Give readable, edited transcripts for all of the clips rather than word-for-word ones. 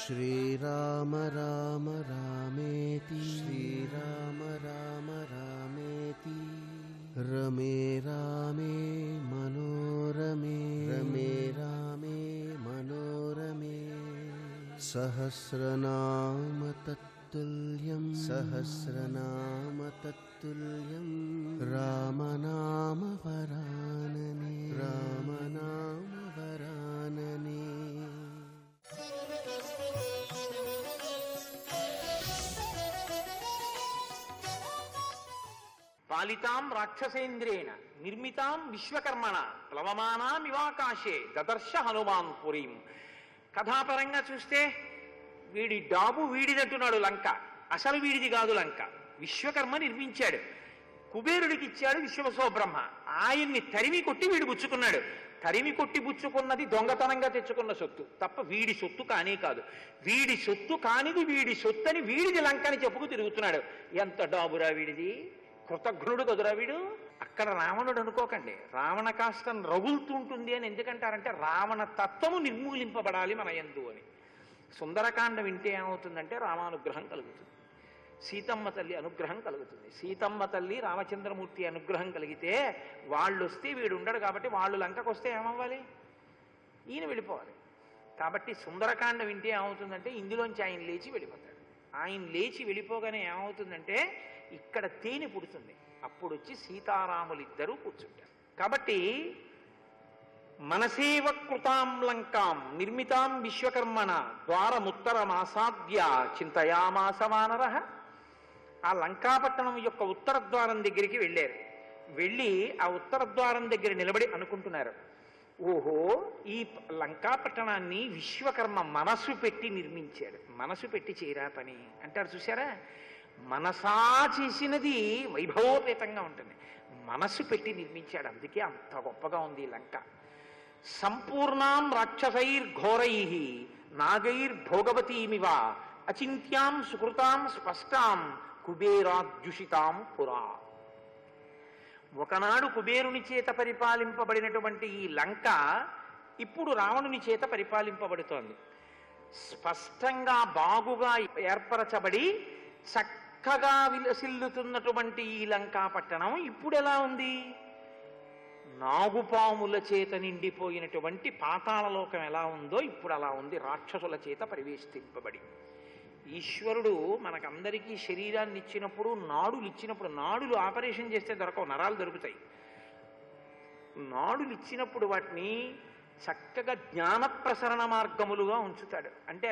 श्रीराम राम रामेति श्रीराम राम रामेति रमे रामे मनोरमे रमे रामे मनोरमे सहस्रनाम तत्तुल्यं सहस्रनाम तत्तुल्यं रामनाम वरानने रामनाम वरानने। పాలితాం రాక్షసేంద్రేణ నిర్మితాం విశ్వకర్మణ ప్లవమానామివాకాశే దదర్శ హనుమాన్ పురీం. కథాపరంగా చూస్తే వీడి డాబు వీడినట్టున్నాడు లంక, అసలు వీడిది కాదు లంక. విశ్వకర్మ నిర్మించాడు, కుబేరుడికి ఇచ్చాడు విశ్వవసోబ్రహ్మ. ఆయన్ని తరిమి కొట్టి వీడు పుచ్చుకున్నాడు. తరిమి కొట్టి పుచ్చుకున్నది దొంగతనంగా తెచ్చుకున్న సొత్తు తప్ప వీడి సొత్తు కానే కాదు. వీడి సొత్తు కానిది వీడి సొత్తని వీడిది లంకని చెప్పుకు తిరుగుతున్నాడు. ఎంత డాబురా వీడిది, కృతఘ్నుడు కదురా వీడు. అక్కడ రావణుడు అనుకోకండి, రావణ కాష్టం రగులుతుంటుంది అని ఎందుకంటారంటే రావణ తత్వము నిర్మూలింపబడాలి మన యందు అని. సుందరకాండ వింటే ఏమవుతుందంటే రామానుగ్రహం కలుగుతుంది, సీతమ్మ తల్లి అనుగ్రహం కలుగుతుంది. సీతమ్మ తల్లి రామచంద్రమూర్తి అనుగ్రహం కలిగితే వాళ్ళు వస్తే వీడు ఉండడు కాబట్టి వాళ్ళు లంకకు వస్తే ఏమవ్వాలి, ఈయన వెళ్ళిపోవాలి. కాబట్టి సుందరకాండ వింటే ఏమవుతుందంటే ఇందులోంచి ఆయన లేచి వెళ్ళిపోతాడు. ఆయన లేచి వెళ్ళిపోగానే ఏమవుతుందంటే ఇక్కడ తేనె పుడుతుంది. అప్పుడు వచ్చి సీతారాములిద్దరూ కూర్చుంటారు. కాబట్టి మనసేవ కృతాం లంకాం నిర్మితాం విశ్వకర్మణ ద్వారముత్తరమాసాద్య చింతయామాస వానరః. ఆ లంకాపట్టణం యొక్క ఉత్తర ద్వారం దగ్గరికి వెళ్ళారు. వెళ్ళి ఆ ఉత్తర ద్వారం దగ్గర నిలబడి అనుకుంటున్నారు, ఓహో ఈ లంకాపట్టణాన్ని విశ్వకర్మ మనసు పెట్టి నిర్మించాడు. మనసు పెట్టి చేయరా పని అంటారు చూసారా. మనసా చేసినది వైభవోపేతంగా ఉంటుంది, మనసు పెట్టి నిర్మించాడు. అందుకే అంత గొప్పగా ఉంది ఈ లంక. సంపూర్ణాం రాక్షసైర్ఘోరై నాగైర్భోగవతీమివ అచింత్యాం సుకృతాం స్పష్టాం కుబేరాద్యుషితాం పురా. ఒకనాడు కుబేరుని చేత పరిపాలింపబడినటువంటి ఈ లంక ఇప్పుడు రావణుని చేత పరిపాలింపబడుతోంది. స్పష్టంగా బాగుగా ఏర్పరచబడి చక్కగా విలసిల్లుతున్నటువంటి ఈ లంకా పట్టణం ఇప్పుడు ఎలా ఉంది, నాగుపాముల చేత నిండిపోయినటువంటి పాతాళలోకం ఎలా ఉందో ఇప్పుడు అలా ఉంది, రాక్షసుల చేత పరివేష్టింపబడి. ఈశ్వరుడు మనకందరికీ శరీరాన్ని ఇచ్చినప్పుడు, నాడులు ఇచ్చినప్పుడు, నాడులు ఆపరేషన్ చేస్తే దొరకవు, నరాలు దొరుకుతాయి. నాడులు ఇచ్చినప్పుడు వాటిని చక్కగా జ్ఞాన ప్రసరణ మార్గములుగా ఉంచుతాడు. అంటే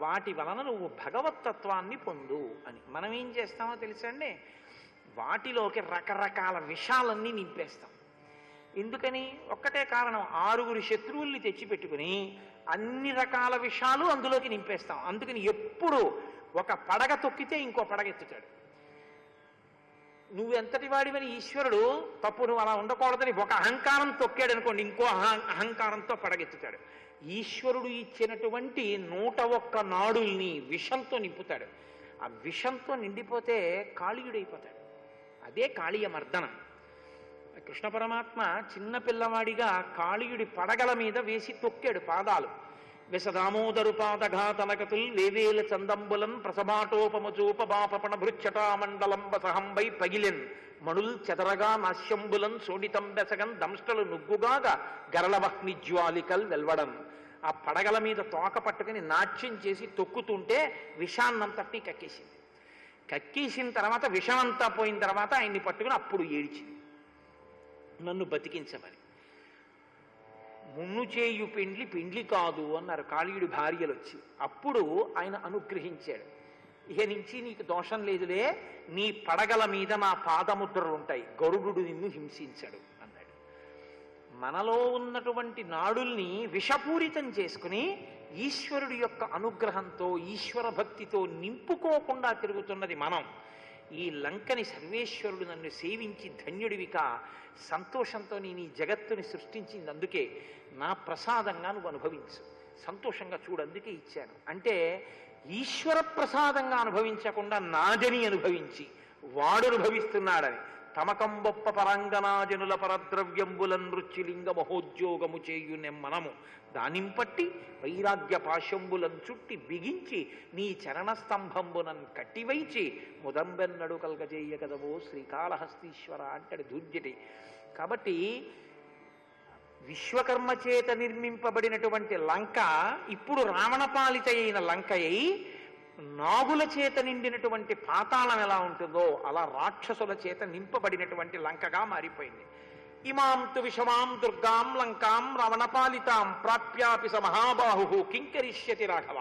వాటి వలన నువ్వు భగవత్తత్వాన్ని పొందు అని. మనం ఏం చేస్తామో తెలుసండి, వాటిలోకి రకరకాల విషాలన్నీ నింపేస్తాం. ఎందుకని? ఒక్కటే కారణం, 6 శత్రువుల్ని తెచ్చిపెట్టుకుని అన్ని రకాల విషయాలు అందులోకి నింపేస్తాం. అందుకని ఎప్పుడు ఒక పడగ తొక్కితే ఇంకో పడగ ఎత్తుతాడు. నువ్వెంతటి వాడివని ఈశ్వరుడు తప్పు, నువ్వు అలా ఉండకూడదని ఒక అహంకారం తొక్కాడు అనుకోండి, ఇంకో అహంకారంతో పడగెత్తుతాడు. ఈశ్వరుడు ఇచ్చినటువంటి 101 నాడుల్ని విషంతో నింపుతాడు. ఆ విషంతో నిండిపోతే కాళీయుడైపోతాడు. అదే కాళీయ మర్దనం. కృష్ణ పరమాత్మ చిన్న పిల్లవాడిగా కాళీయుడి పడగల మీద వేసి తొక్కాడు పాదాలు. విసదామోదరు పాదఘాతనకతుల్ వేవేల చందంబులం ప్రసమాటోపమచూపబాపణ భృచ్చటామండలం వసహంబై పగిలెన్ మణుల్ చెదరగా నాశ్యంబులం సోడితం బెసగన్ దంష్టలు నుగ్గుగాగా గరళవహ్ని జ్వాలికల్ వెల్వడం. ఆ పడగల మీద తోక పట్టుకుని నాట్యం చేసి తొక్కుతుంటే విషాన్నంతటినీ కక్కేసింది. కక్కేసిన తర్వాత విషమంతా పోయిన తర్వాత ఆయన్ని పట్టుకుని అప్పుడు ఏడ్చింది, నన్ను బతికించమని. మున్ను చేయు పెండ్లి పెండ్లి కాదు అన్నారు కాళీయుడి భార్యలు వచ్చి. అప్పుడు ఆయన అనుగ్రహించాడు, ఇక నుంచి నీకు దోషం లేదులే, నీ పడగల మీద నా పాదముద్రలు ఉంటాయి, గరుడు నిన్ను హింసించడు అన్నాడు. మనలో ఉన్నటువంటి నాడుల్ని విషపూరితం చేసుకుని ఈశ్వరుడి యొక్క అనుగ్రహంతో ఈశ్వర భక్తితో నింపుకోకుండా తిరుగుతున్నది మనం. ఈ లంకని సర్వేశ్వరుడు నన్ను సేవించి ధన్యుడివిక సంతోషంతో నేను ఈ జగత్తుని సృష్టించింది, అందుకే నా ప్రసాదంగా నువ్వు అనుభవించు, సంతోషంగా చూడు, అందుకే ఇచ్చాను అంటే ఈశ్వర ప్రసాదంగా అనుభవించకుండా నాదని అనుభవించి వాడు అనుభవిస్తున్నాడని తమకంబొప్ప పరంగనాజనుల పరద్రవ్యంబులన్ రుచిలింగ మహోద్యోగము చేయునెమ్మనము దానింపట్టి వైరాగ్య పాశంబులం చుట్టి బిగించి నీ చరణస్తంభంబునన్ కట్టివైచి ముదంబెన్నడు కల్గజేయ కదవో శ్రీకాళహస్తీశ్వర అంటాడు ధూర్జటి. కాబట్టి విశ్వకర్మ చేత నిర్మింపబడినటువంటి లంక ఇప్పుడు రావణపాలిత అయిన లంక అయి నాగుల చేత నిండినటువంటి పాతాళం ఎలా ఉంటుందో అలా రాక్షసుల చేత నింపబడినటువంటి లంకగా మారిపోయింది. ఇమాం తు విషమాం దుర్గాం లంకాం రావణపాలితాం ప్రాప్యాపి స మహాబాహు కింకరిష్యతి రాఘవ.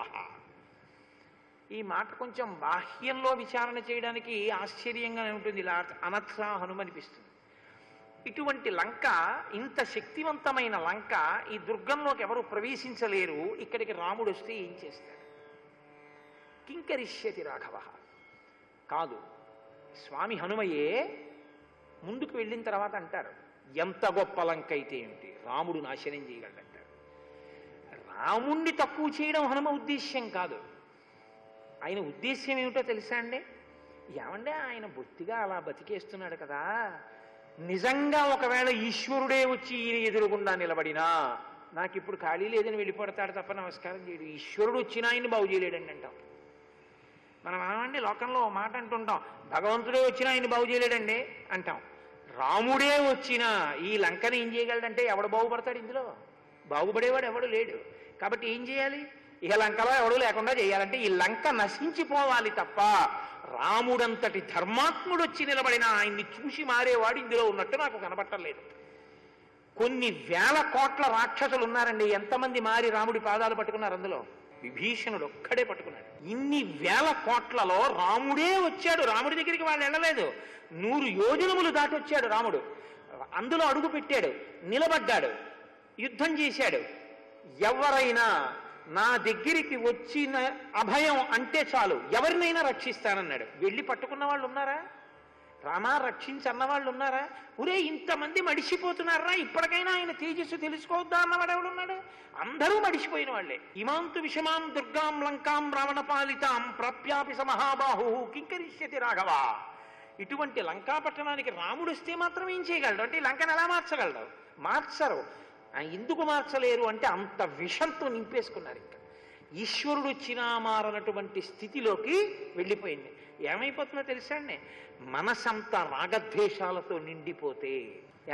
ఈ మాట కొంచెం బాహ్యంలో విచారణ చేయడానికి ఆశ్చర్యంగా ఉంటుంది, ఇలా అనత్సాహనుమనిపిస్తుంది. ఇటువంటి లంక, ఇంత శక్తివంతమైన లంక, ఈ దుర్గంలోకి ఎవరు ప్రవేశించలేరు. ఇక్కడికి రాముడు వస్తే ఏం చేస్తాడు? కింకరిష్యతి రాఘవ కాదు, స్వామి హనుమయే ముందుకు వెళ్ళిన తర్వాత అంటారు, ఎంత గొప్ప లంక అయితే ఏమిటి, రాముడు నాశనం చేయగలడంటారు. రాముణ్ణి తక్కువ చేయడం హనుమ ఉద్దేశ్యం కాదు. ఆయన ఉద్దేశ్యం ఏమిటో తెలుసా అండి? ఏమంటే ఆయన బొత్తిగా అలా బతికేస్తున్నాడు కదా, నిజంగా ఒకవేళ ఈశ్వరుడే వచ్చి ఈయన ఎదురుగుండా నిలబడినా నాకు ఇప్పుడు ఖాళీ లేదని వెళ్ళిపోతాడు తప్ప నమస్కారం చేయడు. ఈశ్వరుడు వచ్చినా ఆయన్ని బాగు చేయలేడండి అంటాం. మనం ఏమండి లోకంలో మాట అంటుంటాం, భగవంతుడే వచ్చినా ఆయన్ని బాగు చేయలేడండి అంటాం. రాముడే వచ్చినా ఈ లంకని ఏం చేయగలడంటే ఎవడు బాగుపడతాడు? ఇందులో బాగుపడేవాడు ఎవడు లేడు. కాబట్టి ఏం చేయాలి? ఇక లంకలో ఎవడు లేకుండా చేయాలంటే ఈ లంక నశించిపోవాలి తప్ప రాముడంతటి ధర్మాత్ముడు వచ్చి నిలబడిన ఆయన్ని చూసి మారేవాడు ఇందులో ఉన్నట్టు నాకు కనబట్టలేదు. కొన్ని వేల కోట్ల రాక్షసులు ఉన్నారండి. ఎంతమంది మారి రాముడి పాదాలు పట్టుకున్నారు? అందులో విభీషణుడు ఒక్కడే పట్టుకున్నాడు. ఇన్ని వేల కోట్లలో రాముడే వచ్చాడు. రాముడి దగ్గరికి వాళ్ళు వెళ్ళలేదు. 100 యోజనములు దాటి వచ్చాడు రాముడు. అందులో అడుగు పెట్టాడు, నిలబడ్డాడు, యుద్ధం చేశాడు. ఎవరైనా నా దగ్గరికి వచ్చిన అభయం అంటే చాలు, ఎవరినైనా రక్షిస్తానన్నాడు. వెళ్ళి పట్టుకున్న వాళ్ళు ఉన్నారా? రామా రక్షించన్న వాళ్ళు ఉన్నారా? ఒరే ఇంతమంది మడిసిపోతున్నారా, ఇప్పటికైనా ఆయన తేజస్సు తెలుసుకోవద్దా అన్నవాడు ఎవడున్నాడు? అందరూ మడిసిపోయిన వాళ్ళే. ఇమాంతు విషమాం దుర్గాం లంకాం రావణపాలితాం ప్రాప్యాపి స మహాబాహు కింకరిష్యతి రాఘవ. ఇటువంటి లంకాపట్టణానికి రాముడు వస్తే మాత్రం ఏం చేయగలడు అంటే లంకను ఎలా మార్చగలడు? మార్చరు. ఎందుకు మార్చలేరు అంటే అంత విషంతో నింపేసుకున్నారు. ఇంకా ఈశ్వరుడు వచ్చినా మారనటువంటి స్థితిలోకి వెళ్ళిపోయింది. ఏమైపోతుందో తెలుసా అండి? మనసంతా రాగద్వేషాలతో నిండిపోతే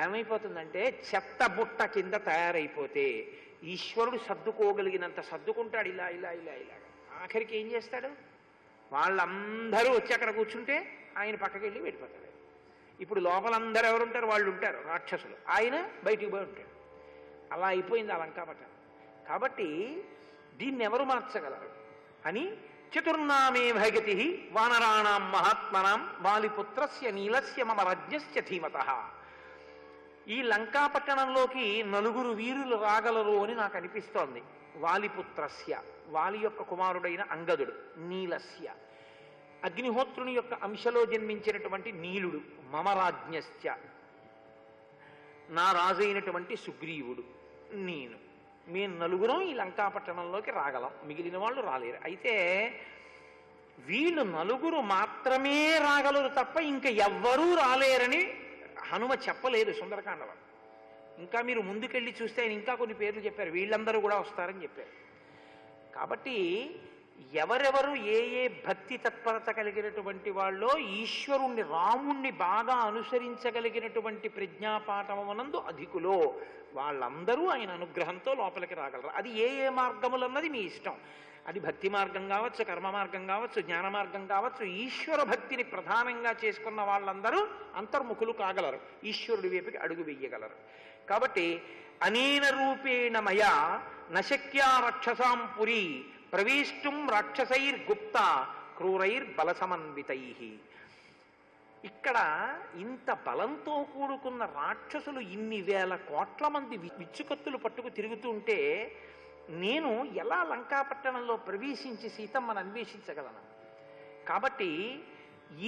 ఏమైపోతుందంటే చెత్త బుట్ట కింద తయారైపోతే ఈశ్వరుడు సర్దుకోగలిగినంత సర్దుకుంటాడు. ఇలా ఇలా ఇలా ఇలా ఆఖరికి ఏం చేస్తాడు? వాళ్ళందరూ వచ్చి అక్కడ కూర్చుంటే ఆయన పక్కకి వెళ్ళి వెళ్ళిపోతాడు. ఇప్పుడు లోపలందరూ ఎవరుంటారు? వాళ్ళు ఉంటారు, రాక్షసులు. ఆయన బయటికి పోయి ఉంటాడు. అలా అయిపోయింది ఆ లంకాపట్టణం. కాబట్టి దీన్ని ఎవరు మార్చగలరు అని చతుర్నామే భగతి వానరాణాం మహాత్మనాం వాలిపుత్రస్య నీలస్య మమ రజ్ఞస్య ధీమతః. ఈ లంకాపట్టణంలోకి 4 వీరులు రాగలరు అని నాకు అనిపిస్తోంది. వాలిపుత్రస్య, వాలి యొక్క కుమారుడైన అంగదుడు, నీలస్య అగ్నిహోత్రుని యొక్క అంశలో జన్మించినటువంటి నీలుడు, మమ రాజ్ఞస్య నా రాజైనటువంటి సుగ్రీవుడు, నేను, మేము 4 ఈ లంకాపట్టణంలోకి రాగలం. మిగిలిన వాళ్ళు రాలేరు. అయితే వీళ్ళు 4 మాత్రమే రాగలరు తప్ప ఇంకా ఎవ్వరూ రాలేరని హనుమ చెప్పలేదు సుందరకాండలో. ఇంకా మీరు ముందుకెళ్ళి చూస్తే ఆయన ఇంకా కొన్ని పేర్లు చెప్పారు, వీళ్ళందరూ కూడా వస్తారని చెప్పారు. కాబట్టి ఎవరెవరు ఏ ఏ భక్తి తత్పరత కలిగినటువంటి వాళ్ళో ఈశ్వరుణ్ణి రాముణ్ణి బాగా అనుసరించగలిగినటువంటి ప్రజ్ఞాపాఠమునందు అధికులో వాళ్ళందరూ ఆయన అనుగ్రహంతో లోపలికి రాగలరు. అది ఏ ఏ మార్గములన్నది మీ ఇష్టం. అది భక్తి మార్గం కావచ్చు, కర్మ మార్గం కావచ్చు, జ్ఞాన మార్గం కావచ్చు. ఈశ్వర భక్తిని ప్రధానంగా చేసుకున్న వాళ్ళందరూ అంతర్ముఖులు కాగలరు, ఈశ్వరుడి వైపుకి అడుగు వెయ్యగలరు. కాబట్టి అనేన రూపేణ మయా నశక్యా రక్షసాం పురీ ప్రవేష్టుం రాక్షసైర్గుప్త క్రూరైర్బలసమన్వితై. ఇక్కడ ఇంత బలంతో కూడుకున్న రాక్షసులు ఇన్ని వేల కోట్ల మంది విచ్చుకత్తులు పట్టుకు తిరుగుతుంటే నేను ఎలా లంకాపట్టణంలో ప్రవేశించి సీతమ్మను అన్వేషించగలను? కాబట్టి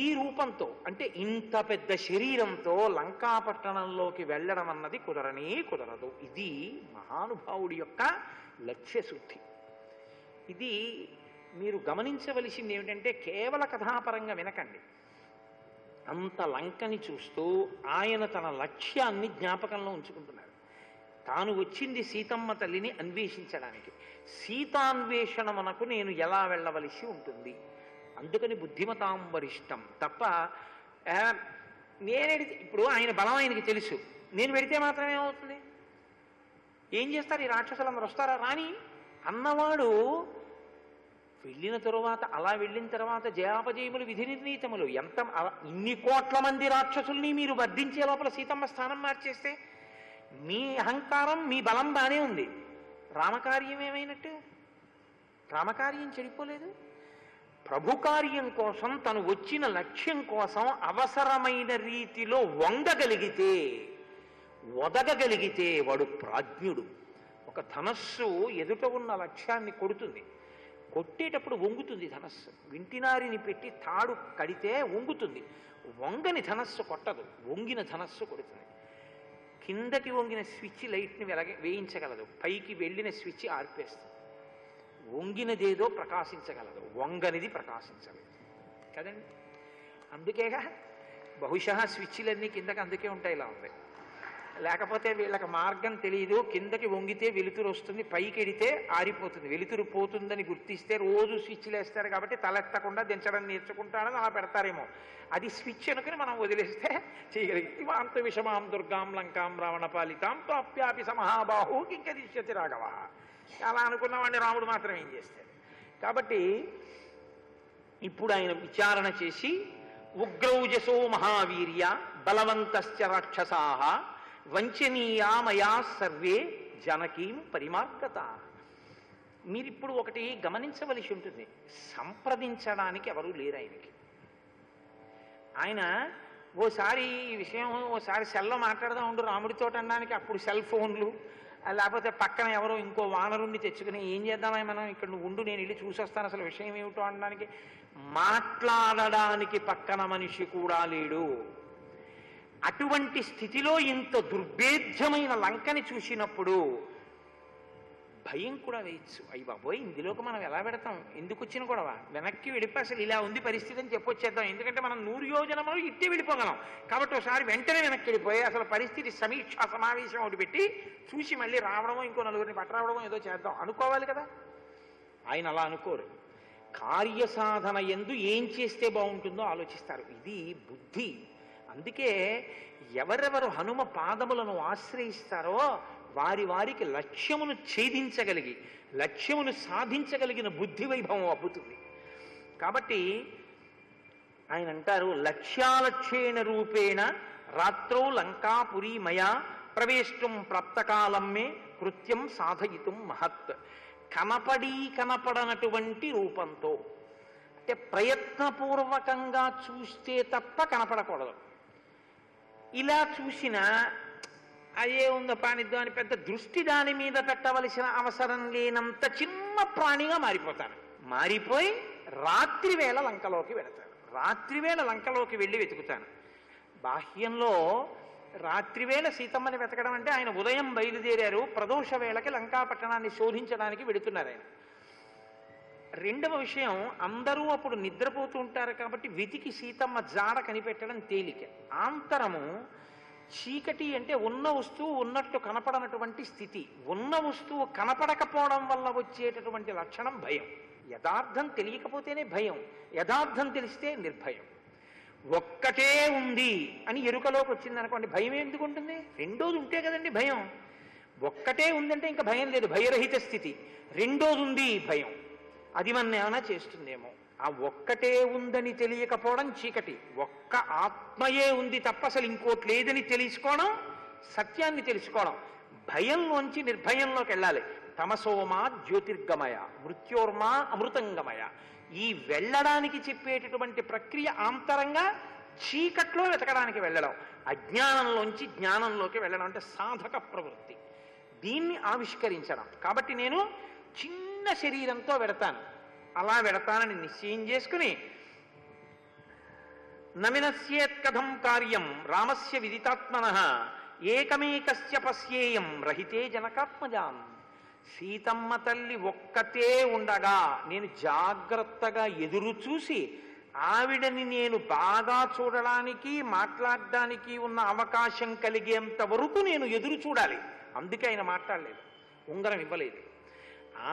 ఈ రూపంతో, అంటే ఇంత పెద్ద శరీరంతో లంకాపట్టణంలోకి వెళ్ళడం అన్నది కుదరనే కుదరదు. ఇది మహానుభావుడి యొక్క లక్ష్యశుద్ధి. ఇది మీరు గమనించవలసింది ఏమిటంటే కేవల కథాపరంగా వినకండి. అంత లంకని చూస్తూ ఆయన తన లక్ష్యాన్ని జ్ఞాపకంలో ఉంచుకుంటున్నాడు. తాను వచ్చింది సీతమ్మ తల్లిని అన్వేషించడానికి. సీతాన్వేషణమునకు నేను ఎలా వెళ్ళవలసి ఉంటుంది, అందుకని బుద్ధిమతాం వరిష్టం తప్ప నేనెడితే ఇప్పుడు ఆయన బలం ఆయనకి తెలుసు, నేను వెడితే మాత్రమే ఏమవుతుంది? ఏం చేస్తారు ఈ రాక్షసులందరూ? వస్తారా? రాని అన్నవాడు వెళ్ళిన తరువాత, అలా వెళ్ళిన తర్వాత జయాపజయములు విధి నిర్ణీతములు ఎంత ఇన్ని కోట్ల మంది రాక్షసుల్ని మీరు వర్ధించే లోపల సీతమ్మ స్థానం మార్చేస్తే మీ అహంకారం మీ బలం బానే ఉంది, రామకార్యం ఏమైనట్టు? రామకార్యం చెడిపోలేదు. ప్రభు కార్యం కోసం తను వచ్చిన లక్ష్యం కోసం అవసరమైన రీతిలో వంగగలిగితే, ఒదగగలిగితే వాడు ప్రాజ్ఞుడు. ఒక ధనస్సు ఎదుట ఉన్న లక్ష్యాన్ని కొడుతుంది, కొట్టేటప్పుడు వంగుతుంది ధనస్సు. వింటినారిని పెట్టి తాడు కడితే వంగుతుంది, వంగని ధనస్సు కొట్టదు, వంగిన ధనస్సు కొడుతుంది. కిందకి వంగిన స్విచ్ లైట్ని వేయించగలదు, పైకి వెళ్ళిన స్విచ్ ఆర్పేస్తుంది. వంగినదేదో ప్రకాశించగలదు, వంగనిది ప్రకాశించలేదు కదండి. అందుకేగా బహుశా స్విచ్లన్నీ కిందకి అందుకే ఉంటాయి, ఇలా ఉంది. లేకపోతే వీళ్ళకి మార్గం తెలియదు, కిందకి వంగితే వెలుతురు వస్తుంది, పైకి ఎడితే ఆరిపోతుంది. వెలుతురు పోతుందని గుర్తిస్తే రోజు స్విచ్లు వేస్తారు కాబట్టి తలెత్తకుండా దించడం నేర్చుకుంటాడని అలా పెడతారేమో. అది స్విచ్ అనుకుని మనం వదిలేస్తే చేయగలిగి వాంత విషమాం దుర్గాం లంకాం రావణ పాలితాం ప్రాప్యాపి సమహాబాహు కింకరిష్యతి రాఘవ. అలా అనుకున్న వాడిని రాముడు మాత్రం ఏం చేస్తాడు? కాబట్టి ఇప్పుడు ఆయన విచారణ చేసి ఉగ్రౌజసో మహావీర్య బలవంతశ్చ రాక్షసాః వంచనీయా మయా సర్వే జనకీం పరిమార్గత. మీరిప్పుడు ఒకటి గమనించవలసి ఉంటుంది, సంప్రదించడానికి ఎవరూ లేరు ఆయనకి. ఆయన ఓసారి ఈ విషయం ఓసారి సెల్లో మాట్లాడదాం ఉండు రాముడితో అనడానికి, అప్పుడు సెల్ ఫోన్లు, లేకపోతే పక్కన ఎవరో ఇంకో వానరుణ్ణి తెచ్చుకుని ఏం చేద్దామని మనం ఇక్కడ నువ్వు ఉండు నేను వెళ్ళి చూసొస్తాను అసలు విషయం ఏమిటో అనడానికి మాట్లాడడానికి పక్కన మనిషి కూడా లేడు. అటువంటి స్థితిలో ఇంత దుర్భేద్యమైన లంకని చూసినప్పుడు భయం కూడా వేయచ్చు. అయ్యి బాబోయ్, ఇందులోకి మనం ఎలా పెడతాం, ఎందుకు వచ్చిన గొడవ, వెనక్కి వెళ్ళిపోయి అసలు ఇలా ఉంది పరిస్థితి అని చెప్పొచ్చేద్దాం. ఎందుకంటే మనం 100 యోజనములు ఇట్టే వెళ్ళిపోగలం కాబట్టి ఒకసారి వెంటనే వెనక్కి వెళ్ళిపోయి అసలు పరిస్థితి సమీక్షా సమావేశం ఒకటి పెట్టి చూసి మళ్ళీ రావడమో ఇంకో నలుగురిని పట్టరావడమో ఏదో చేద్దాం అనుకోవాలి కదా. ఆయన అలా అనుకోరు. కార్యసాధన యందు ఏం చేస్తే బాగుంటుందో ఆలోచిస్తారు. ఇది బుద్ధి. అందుకే ఎవరెవరు హనుమ పాదములను ఆశ్రయిస్తారో వారి వారికి లక్ష్యమును ఛేదించగలిగి లక్ష్యమును సాధించగలిగిన బుద్ధి వైభవం అబ్బుతుంది. కాబట్టి ఆయన అంటారు, లక్ష్యాలక్ష్యేణ రూపేణ రాత్రౌ లంకాపురీ మయా ప్రవేష్టం ప్రాప్తకాలం మే కృత్యం సాధయితుం మహత్. కనపడనటువంటి రూపంతో, అంటే ప్రయత్నపూర్వకంగా చూస్తే తప్ప కనపడకూడదు. ఇలా చూసినా అదే ఉందో పానిద్దాం అని పెద్ద దృష్టి దాని మీద పెట్టవలసిన అవసరం లేనంత చిన్న ప్రాణిగా మారిపోతాను. మారిపోయి రాత్రివేళ లంకలోకి వెళతాను. రాత్రివేళ లంకలోకి వెళ్ళి వెతుకుతాను. బాహ్యంలో రాత్రివేళ సీతమ్మని వెతకడం అంటే ఆయన ఉదయం బయలుదేరారు, ప్రదోష వేళకి లంకా పట్టణాన్ని శోధించడానికి వెడుతున్నారు ఆయన. రెండవ విషయం, అందరూ అప్పుడు నిద్రపోతూ ఉంటారు కాబట్టి వెతికి సీతమ్మ జాడ కనిపెట్టడం తేలిక. ఆంతరము చీకటి అంటే ఉన్న వస్తువు ఉన్నట్టు కనపడనటువంటి స్థితి. ఉన్న వస్తువు కనపడకపోవడం వల్ల వచ్చేటటువంటి లక్షణం భయం. యథార్థం తెలియకపోతేనే భయం, యథార్థం తెలిస్తే నిర్భయం. ఒక్కటే ఉంది అని ఎరుకలోకి వచ్చిందనుకోండి, భయం ఎందుకు ఉంటుంది? రెండోది ఉంటే కదండి భయం. ఒక్కటే ఉందంటే ఇంకా భయం లేదు, భయరహిత స్థితి. రెండోది ఉంది భయం, అది మన ఏమైనా చేస్తుందేమో. ఆ ఒక్కటే ఉందని తెలియకపోవడం చీకటి. ఒక్క ఆత్మయే ఉంది తప్ప అసలు ఇంకోటి లేదని తెలుసుకోవడం సత్యాన్ని తెలుసుకోవడం. భయంలోంచి నిర్భయంలోకి వెళ్ళాలి. తమసోమా జ్యోతిర్గమయ మృత్యోర్మా అమృతంగమయ. ఈ వెళ్ళడానికి చెప్పేటటువంటి ప్రక్రియ ఆంతరంగా చీకట్లో వెతకడానికి వెళ్ళడం, అజ్ఞానంలోంచి జ్ఞానంలోకి వెళ్ళడం అంటే సాధక ప్రవృత్తి. దీన్ని ఆవిష్కరించడం. కాబట్టి నేను చిన్న శరీరంతో వెడతాను, అలా వెడతానని నిశ్చయం చేసుకుని నమినస్యేత్ కథం కార్యం రామస్య విదితాత్మనః ఏకమేకస్య పశ్యేయం రహితే జనకాత్మజాం. సీతమ్మ తల్లి ఒక్కతే ఉండగా నేను జాగ్రత్తగా ఎదురు చూసి ఆవిడని నేను బాగా చూడడానికి మాట్లాడడానికి ఉన్న అవకాశం కలిగేంత వరకు నేను ఎదురు చూడాలి. అందుకే ఆయన మాట్లాడలేదు, ఉంగరం ఇవ్వలేదు.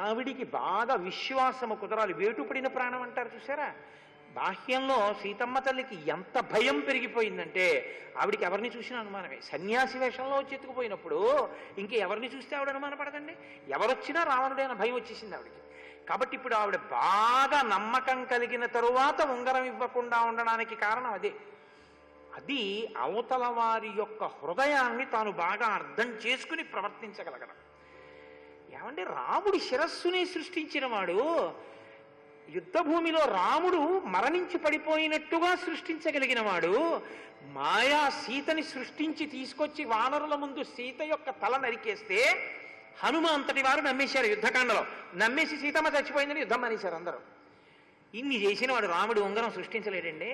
ఆవిడికి బాగా విశ్వాసము కుదరాలి. వేటుపడిన ప్రాణం అంటారు చూసారా, బాహ్యంలో సీతమ్మ తల్లికి ఎంత భయం పెరిగిపోయిందంటే ఆవిడికి ఎవరిని చూసినా అనుమానమే. సన్యాసి వేషంలో వచ్చి ఎత్తుకుపోయినప్పుడు ఇంక ఎవరిని చూస్తే ఆవిడ అనుమానపడదండి, ఎవరొచ్చినా రావణుడైన భయం వచ్చేసింది ఆవిడికి. కాబట్టి ఇప్పుడు ఆవిడ బాగా నమ్మకం కలిగిన తరువాత ఉంగరం ఇవ్వకుండా ఉండడానికి కారణం అదే. అది అవతల వారి యొక్క హృదయాన్ని తాను బాగా అర్థం చేసుకుని ప్రవర్తించగలగడం. ఏమంటే రాముడి శిరస్సుని సృష్టించిన వాడు యుద్ధభూమిలో రాముడు మరణించి పడిపోయినట్టుగా సృష్టించగలిగిన వాడు మాయా సీతని సృష్టించి తీసుకొచ్చి వానరుల ముందు సీత యొక్క తల నరికేస్తే హనుమ అంతటి వారు నమ్మేశారు. యుద్ధకాండలో నమ్మేసి సీతమ్మ చచ్చిపోయిందని యుద్ధం మానేశారు అందరూ. ఇన్ని చేసిన వాడు రాముడు ఉంగరం సృష్టించలేడండి.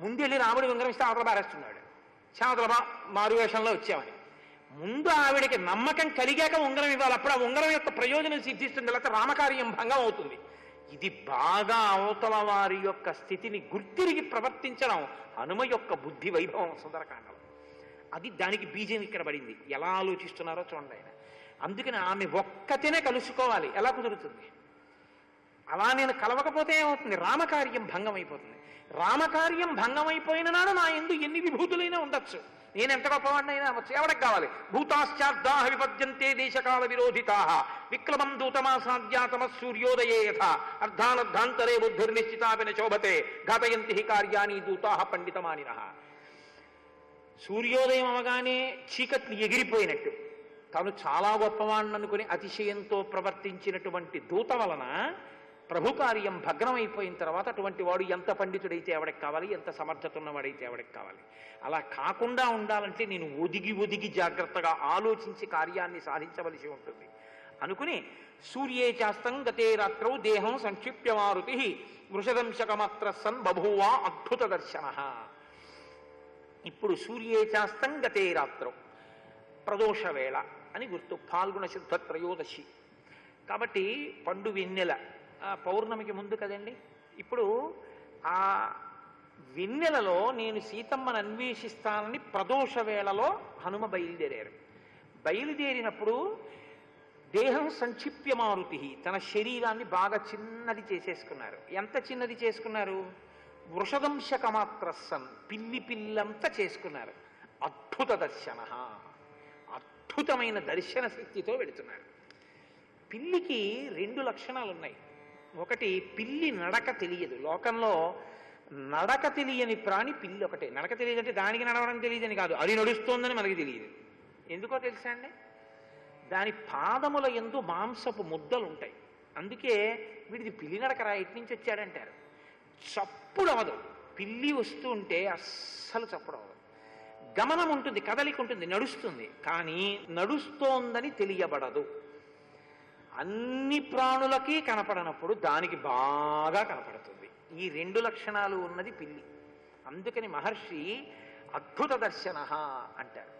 ముందెళ్ళి రాముడి ఉంగరం ఇస్తే అవతల బారేస్తున్నాడు, చావతల మారువేషంలో వచ్చామని. ముందు ఆవిడకి నమ్మకం కలిగాక ఉంగరం ఇవ్వాలి, అప్పుడు ఆ ఉంగరం యొక్క ప్రయోజనం సిద్ధిస్తుంది, లేకపోతే రామకార్యం భంగం అవుతుంది. ఇది బాగా అవతల వారి యొక్క స్థితిని గుర్తిరిగి ప్రవర్తించడం హనుమ యొక్క బుద్ధి వైభవం సుందరకాండలో. అది దానికి బీజం ఇక్కడ పడింది. ఎలా ఆలోచిస్తున్నారో చూడండి ఆయన. అందుకని ఆమె ఒక్కతేనే కలుసుకోవాలి, ఎలా కుదురుతుంది? అలా నేను కలవకపోతే ఏమవుతుంది? రామకార్యం భంగం అయిపోతుంది. రామకార్యం భంగం అయిపోయిన నాడు నా ఎందు ఎన్ని విభూతులైనా ఉండొచ్చు, నేను ఎంత గొప్పవాడినైనా అవ్వచ్చు. ఎవరికి కావాలి? భూతాశ్చార్దాహ విపద్యంతే దేశకాల విరోధితా విక్రమం దూతమాసాధ్యాతమ సూర్యోదయే యథ అర్ధానర్ధాంతరే బుద్ధిర్నిశ్చితాపిన శోభతే ఘాతయంతి హి కార్యాణి దూతా పండితమానిన. సూర్యోదయం అవగానే చీకట్లు ఎగిరిపోయినట్టు తాను చాలా గొప్పవాణ్ణి అనుకుని అతిశయంతో ప్రవర్తించినటువంటి దూత వలన ప్రభు కార్యం భగ్నమైపోయిన తర్వాత అటువంటి వాడు ఎంత పండితుడైతే ఎవడికి కావాలి, ఎంత సమర్థత ఉన్నవాడైతే ఎవడికి కావాలి. అలా కాకుండా ఉండాలంటే నేను ఒదిగి ఒదిగి జాగ్రత్తగా ఆలోచించి కార్యాన్ని సాధించవలసి ఉంటుంది అనుకుని సూర్యే చాస్తం గతే రాత్రౌ దేహం సంక్షిప్యమారుతి వృషదంశకమాత్ర సన్ బభూవా అద్భుత దర్శన. ఇప్పుడు సూర్యే చాస్తం గతే రాత్రౌ ప్రదోష వేళ అని గుర్తు, ఫాల్గుణ శుద్ధ త్రయోదశి కాబట్టి పండు వెన్నెల పౌర్ణమికి ముందు కదండి. ఇప్పుడు ఆ వెన్నెలలో నేను సీతమ్మను అన్వేషిస్తానని ప్రదోష వేళలో హనుమ బయలుదేరారు. బయలుదేరినప్పుడు దేహం సంక్షిప్యమారుతి, తన శరీరాన్ని బాగా చిన్నది చేసేసుకున్నారు. ఎంత చిన్నది చేసుకున్నారు? వృషదంశకమాత్ర సన్, పిల్లి పిల్లంతా చేసుకున్నారు. అద్భుత దర్శన, అద్భుతమైన దర్శన శక్తితో వెళుతున్నారు. పిల్లికి రెండు లక్షణాలు ఉన్నాయి. ఒకటి, పిల్లి నడక తెలియదు. లోకంలో నడక తెలియని ప్రాణి పిల్లి ఒకటే. నడక తెలియదంటే దానికి నడవడం తెలియదని కాదు, అది నడుస్తోందని మనకి తెలియదు. ఎందుకో తెలుసా అండి? దాని పాదముల యందు మాంసపు ముద్దలు ఉంటాయి. అందుకే వీడిది పిల్లి నడకరా, ఎటు నుంచి వచ్చాడంటారు. చప్పుడు అవదు, పిల్లి వస్తూ ఉంటే అస్సలు చప్పుడు అవదు. గమనం ఉంటుంది, కదలిక ఉంటుంది, నడుస్తుంది. కానీ నడుస్తోందని తెలియబడదు. అన్ని ప్రాణులకి కనపడనప్పుడు దానికి బాగా కనపడుతుంది. ఈ రెండు లక్షణాలు ఉన్నది పిల్లి. అందుకని మహర్షి అద్భుత దర్శన అంటారు.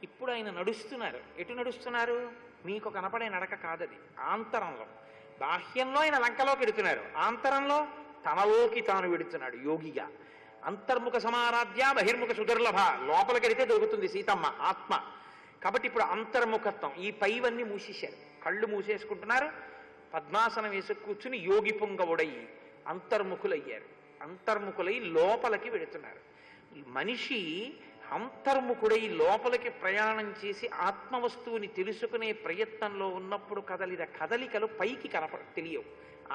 ఇప్పుడు ఆయన నడుస్తున్నారు. ఎటు నడుస్తున్నారు? మీకు కనపడే నడక కాదది, ఆంతరంలో. బాహ్యంలో ఆయన లంకలోకి వెడుతున్నారు, ఆంతరంలో తనలోకి తాను వెడుతున్నాడు యోగిగా. అంతర్ముఖ సమారాధ్య బహిర్ముఖ సుదుర్లభ, లోపలికెడితే దొరుకుతుంది సీతమ్మ ఆత్మ. కాబట్టి ఇప్పుడు అంతర్ముఖత్వం, ఈ పైవన్నీ మూసేశారు, కళ్ళు మూసేసుకుంటున్నారు. పద్మాసనం వేసి కూర్చుని యోగి పొంగవుడై అంతర్ముఖులయ్యారు. అంతర్ముఖులై లోపలికి వెడుతున్నారు. మనిషి అంతర్ముఖుడై లోపలికి ప్రయాణం చేసి ఆత్మవస్తువుని తెలుసుకునే ప్రయత్నంలో ఉన్నప్పుడు కదలికలు పైకి తెలియవు.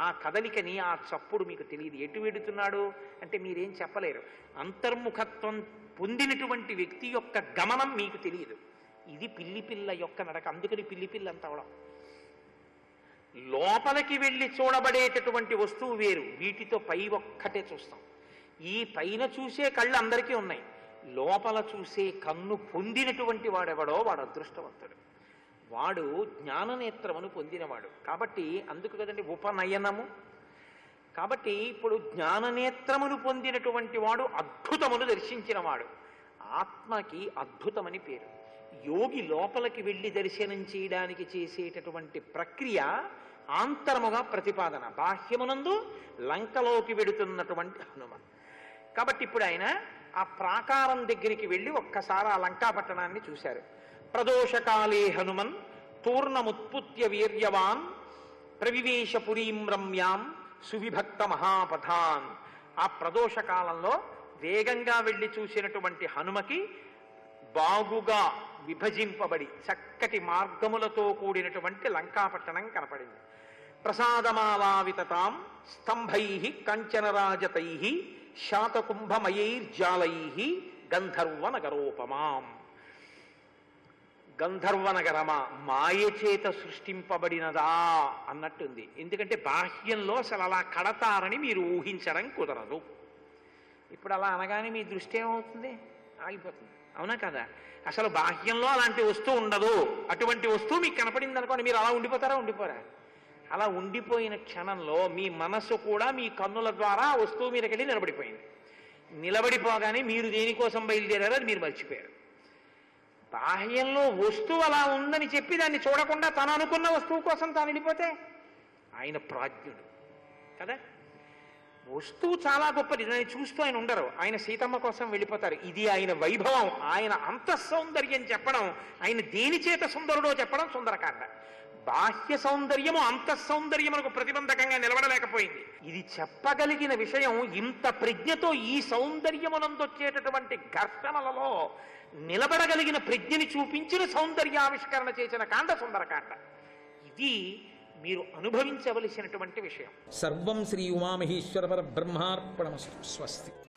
ఆ కదలికని, ఆ చప్పుడు మీకు తెలియదు. ఎటు వెడుతున్నాడు అంటే మీరేం చెప్పలేరు. అంతర్ముఖత్వం పొందినటువంటి వ్యక్తి యొక్క గమనం మీకు తెలియదు. ఇది పిల్లి పిల్ల యొక్క నడక. అందుకని పిల్లి పిల్ల అంత అవడం. లోపలికి వెళ్ళి చూడబడేటటువంటి వస్తువు వేరు, వీటితో పై ఒక్కటే చూస్తాం. ఈ పైన చూసే కళ్ళు అందరికీ ఉన్నాయి, లోపల చూసే కన్ను పొందినటువంటి వాడెవడో వాడు అదృష్టవంతుడు. వాడు జ్ఞాననేత్రమును పొందినవాడు. కాబట్టి అందుకు కదండి ఉపనయనము. కాబట్టి ఇప్పుడు జ్ఞాననేత్రమును పొందినటువంటి వాడు అద్భుతమును దర్శించినవాడు. ఆత్మకి అద్భుతమని పేరు. యోగి లోపలికి వెళ్ళి దర్శనం చేయడానికి చేసేటటువంటి ప్రక్రియ ఆంతరముగా ప్రతిపాదన. బాహ్యమునందు లంకలోకి వెడుతున్నటువంటి హనుమ. కాబట్టి ఇప్పుడు ఆయన ఆ ప్రాకారం దగ్గరికి వెళ్ళి ఒక్కసారి ఆ లంకాపట్టణాన్ని చూశారు. ప్రదోషకాలే హనుమన్ తూర్ణముత్పుత్య వీర్యవాన్ ప్రవివేశ పురీం రమ్యాం సువిభక్త మహాపథాన్. ఆ ప్రదోష కాలంలో వేగంగా వెళ్ళి చూసినటువంటి హనుమకి బాగుగా విభజింపబడి చక్కటి మార్గములతో కూడినటువంటి లంకాపట్టణం కనపడింది. ప్రసాదమాలావితాం స్తంభై కంచనరాజతై శాతకుంభమయైర్జాలై గంధర్వనగరోపమాం. గంధర్వనగరమా మాయ చేత సృష్టింపబడినదా అన్నట్టుంది. ఎందుకంటే బాహ్యంలో అసలు అలా కడతారని మీరు ఊహించడం కుదరదు. ఇప్పుడు అలా అనగానే మీ దృష్టి ఏమవుతుంది? ఆగిపోతుంది. అవునా కదా? అసలు బాహ్యంలో అలాంటి వస్తువు ఉండదు. అటువంటి వస్తువు మీకు కనపడింది అనుకోండి, మీరు అలా ఉండిపోతారా? ఉండిపోరా? అలా ఉండిపోయిన క్షణంలో మీ మనస్సు కూడా మీ కన్నుల ద్వారా ఆ వస్తువు మీదకి వెళ్ళి నిలబడిపోయింది. నిలబడిపోగానే మీరు దేనికోసం బయలుదేరారో అది మీరు మర్చిపోయారు. బాహ్యంలో వస్తువు అలా ఉందని చెప్పి దాన్ని చూడకుండా తను అనుకున్న వస్తువు కోసం తాను వెళ్ళిపోతే ఆయన ప్రాజ్ఞుడు కదా. వస్తువు చాలా గొప్పది, దాన్ని చూస్తూ ఆయన ఉండరు. ఆయన సీతమ్మ కోసం వెళ్ళిపోతారు. ఇది ఆయన వైభవం, ఆయన అంతఃసౌందర్యం చెప్పడం, ఆయన దేని చేత సుందరుడో చెప్పడం సుందరకాండ. బాహ్య సౌందర్యము అంతఃసౌందర్యమునకు ప్రతిబంధకంగా నిలబడలేకపోయింది. ఇది చెప్పగలిగిన విషయం ఇంత ప్రజ్ఞతో ఈ సౌందర్యమునందొచ్చేటటువంటి ఘర్షణలలో నిలబడగలిగిన ప్రజ్ఞని చూపించిన సౌందర్యావిష్కరణ చేసిన కాండ సుందరకాండ. ఇది మీరు అనుభవించవలసినటువంటి విషయం. సర్వం శ్రీ ఉమామహేశ్వర పరబ్రహ్మార్పణమస్తు. స్వస్తి.